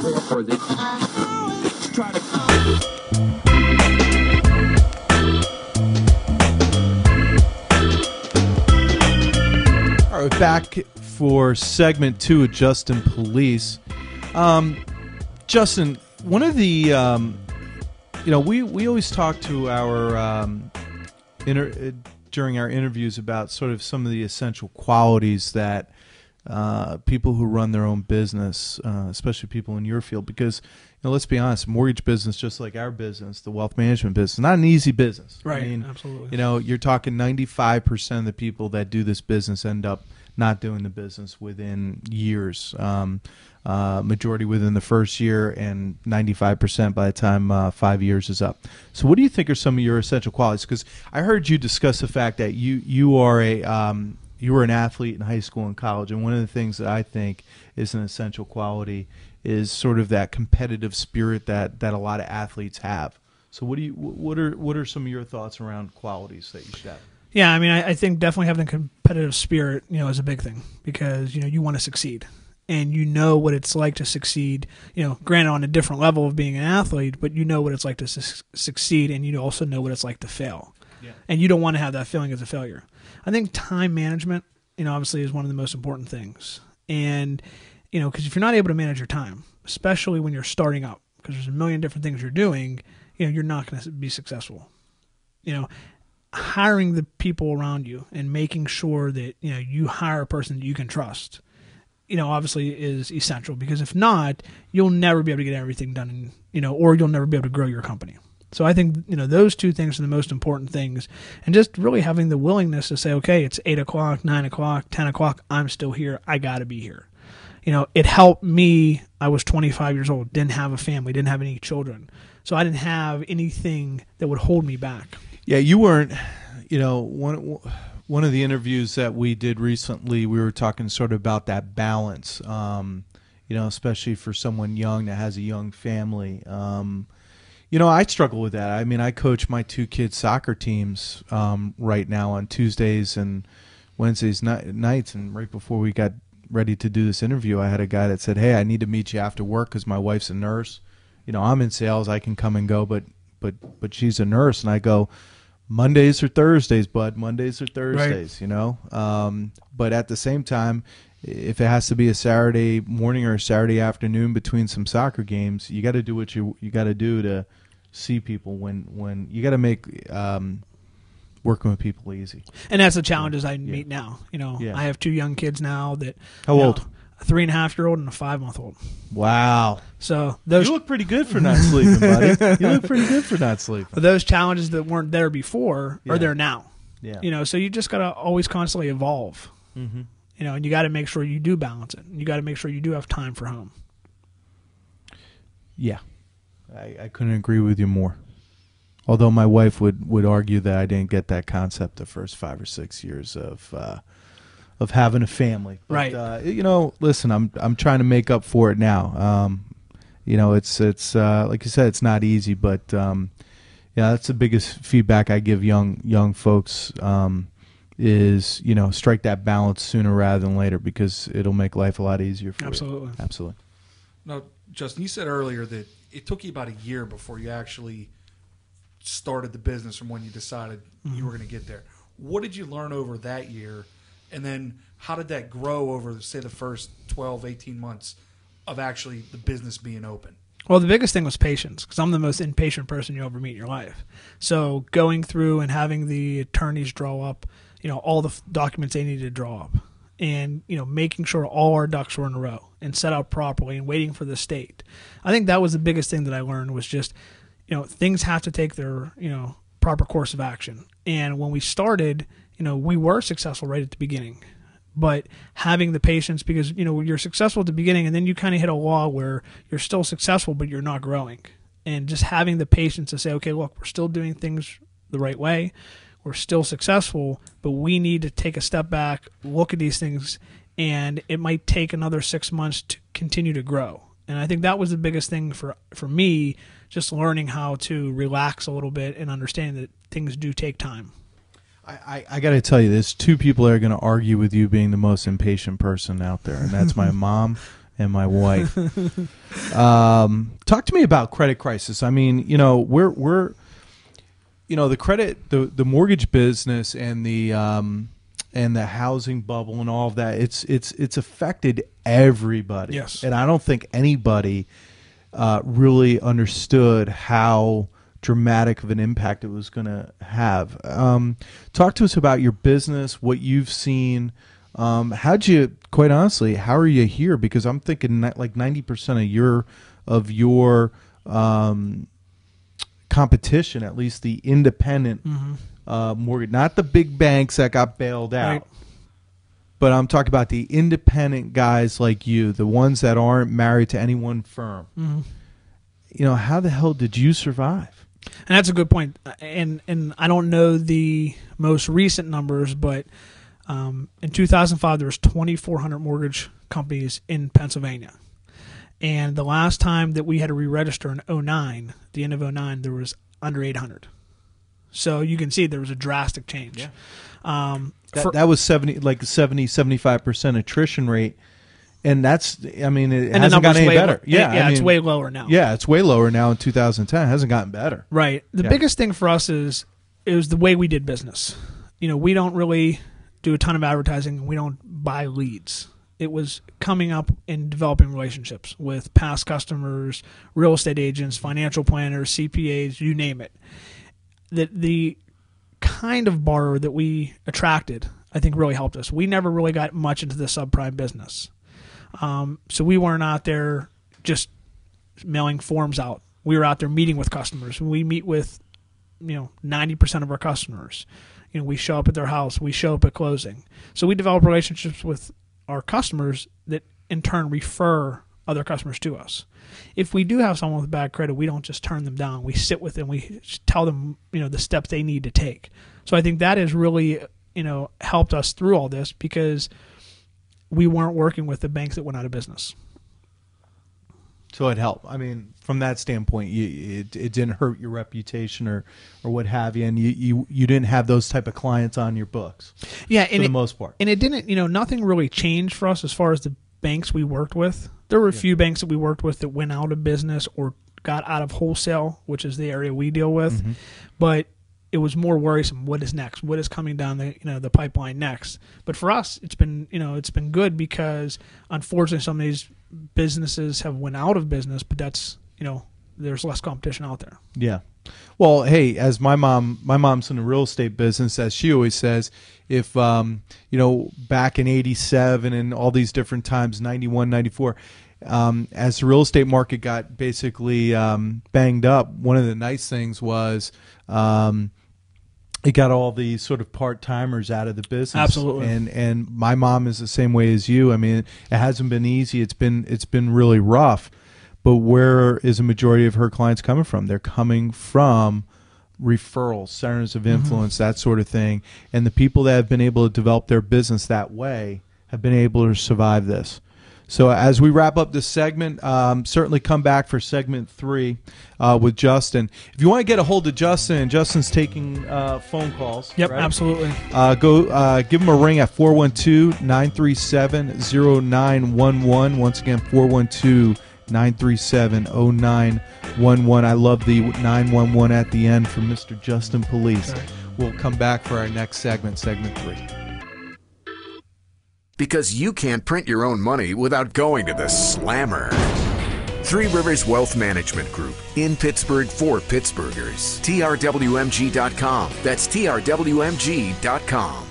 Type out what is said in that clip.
All right, back for segment 2 of Justin Police. Justin, one of the, we always talk to our, during our interviews about sort of some of the essential qualities that people who run their own business, especially people in your field, because, let's be honest, mortgage business, just like our business, the wealth management business, not an easy business. Right, I mean, absolutely. You're talking 95% of the people that do this business end up not doing the business within years. Majority within the first year, and 95% by the time 5 years is up. So what do you think are some of your essential qualities? Because I heard you discuss the fact that you were an athlete in high school and college, and one of the things that I think is an essential quality is sort of that competitive spirit that a lot of athletes have. So what are some of your thoughts around qualities that you should have? Yeah, I mean, I think definitely having a competitive spirit, is a big thing, because, you want to succeed. And you know what it's like to succeed, granted on a different level of being an athlete, but you know what it's like to succeed, and you also know what it's like to fail. Yeah. And you don't want to have that feeling as a failure. I think time management, obviously is one of the most important things. And, because if you're not able to manage your time, especially when you're starting up, because there's a million different things you're doing, you're not going to be successful. Hiring the people around you and making sure that, you hire a person that you can trust, obviously is essential, because if not, you'll never be able to get everything done, or you'll never be able to grow your company. So I think, those two things are the most important things, and just really having the willingness to say, okay, it's 8 o'clock, 9 o'clock, 10 o'clock, I'm still here. I got to be here. It helped me. I was 25 years old, didn't have a family, didn't have any children. So I didn't have anything that would hold me back. Yeah, you weren't, one of the interviews that we did recently, we were talking sort of about that balance, especially for someone young that has a young family. I struggle with that. I mean, I coach my 2 kids' soccer teams right now on Tuesdays and Wednesdays nights, and right before we got ready to do this interview, I had a guy that said, hey, I need to meet you after work because my wife's a nurse. I'm in sales. I can come and go, but she's a nurse. And I go, Mondays or Thursdays, bud. Mondays or Thursdays, right. But at the same time, if it has to be a Saturday morning or a Saturday afternoon between some soccer games, you got to do what you got to do to see people. When you got to make working with people easy. And that's the challenges I meet now. I have 2 young kids now that. How old? A 3.5-year-old and a 5-month-old. Wow. So those. You look pretty good for not sleeping, buddy. You look pretty good for not sleeping. But those challenges that weren't there before are there now. Yeah. So you just got to always constantly evolve. Mm-hmm. And you got to make sure you do balance it. You got to make sure you do have time for home. Yeah. I couldn't agree with you more. Although my wife would argue that I didn't get that concept the first 5 or 6 years of having a family. But, right. Listen, I'm trying to make up for it now. It's like you said, it's not easy, but that's the biggest feedback I give young folks is, strike that balance sooner rather than later, because it'll make life a lot easier for you. Absolutely. Now, Justin, you said earlier that it took you about a year before you actually started the business from when you decided you were going to get there. What did you learn over that year? And then how did that grow over, say, the first 12, 18 months of actually the business being open? Well, the biggest thing was patience, because I'm the most impatient person you ever meet in your life. So going through and having the attorneys draw up, all the documents they needed to draw up, and, making sure all our ducks were in a row and set up properly and waiting for the state. I think that was the biggest thing that I learned, was just, things have to take their, proper course of action. And when we started, we were successful right at the beginning. But having the patience, because, you're successful at the beginning, and then you kind of hit a wall where you're still successful, but you're not growing. And just having the patience to say, okay, look, we're still doing things the right way. We're still successful, but we need to take a step back, look at these things, and it might take another 6 months to continue to grow. And I think that was the biggest thing for me, just learning how to relax a little bit and understanding that things do take time. I got to tell you, there's 2 people that are going to argue with you being the most impatient person out there, and that's my mom and my wife. Talk to me about credit crisis. I mean, we're the mortgage business and the housing bubble and all of that. It's affected everybody. Yes. And I don't think anybody really understood how dramatic of an impact it was going to have. Talk to us about your business, what you've seen. How'd you, quite honestly, how are you here? Because I'm thinking like 90% of your competition, at least the independent mortgage, not the big banks that got bailed out. Right. But I'm talking about the independent guys like you, the ones that aren't married to any one firm. How the hell did you survive? And that's a good point. And I don't know the most recent numbers, but in 2005 there was 2,400 mortgage companies in Pennsylvania. And the last time that we had to re-register in 2009, the end of 2009, there was under 800. So you can see there was a drastic change. Yeah. That was 75% attrition rate. And that's, I mean, it hasn't gotten any better. It's way lower now. Yeah, it's way lower now in 2010. It hasn't gotten better. Right. The biggest thing for us is the way we did business. We don't really do a ton of advertising. We don't buy leads. It was coming up and developing relationships with past customers, real estate agents, financial planners, CPAs, you name it. The kind of borrower that we attracted, I think, really helped us. We never really got much into the subprime business. So we weren't out there just mailing forms out. We were out there meeting with customers. We meet with, 90% of our customers. We show up at their house. We show up at closing. So we develop relationships with our customers that in turn refer other customers to us. If we do have someone with bad credit, we don't just turn them down. We sit with them. We tell them, the steps they need to take. So I think that has really, helped us through all this because we weren't working with the banks that went out of business. So it helped. I mean, from that standpoint, it didn't hurt your reputation or what have you, and you didn't have those type of clients on your books. Yeah, for the most part. And it didn't. Nothing really changed for us as far as the banks we worked with. There were a few banks that we worked with that went out of business or got out of wholesale, which is the area we deal with. But it was more worrisome. What is next? What is coming down the pipeline next? But for us, it's been good because unfortunately some of these businesses have went out of business, but that's there's less competition out there. Yeah. Well, hey, as my mom's in the real estate business, as she always says, if back in '87 and all these different times, '91, '94. As the real estate market got basically banged up, one of the nice things was it got all the sort of part-timers out of the business. Absolutely. And my mom is the same way as you. I mean, it hasn't been easy. It's been really rough. But where is a majority of her clients coming from? They're coming from referrals, centers of influence, that sort of thing. And the people that have been able to develop their business that way have been able to survive this. So as we wrap up this segment, certainly come back for segment 3 with Justin. If you want to get a hold of Justin, Justin's taking phone calls. Yep, right? absolutely. Go give him a ring at 412-937-0911. Once again, 412-937-0911. I love the 911 at the end from Mr. Justin Police. Right. We'll come back for our next segment, segment 3. Because you can't print your own money without going to the Slammer. Three Rivers Wealth Management Group in Pittsburgh for Pittsburghers. TRWMG.com. That's TRWMG.com.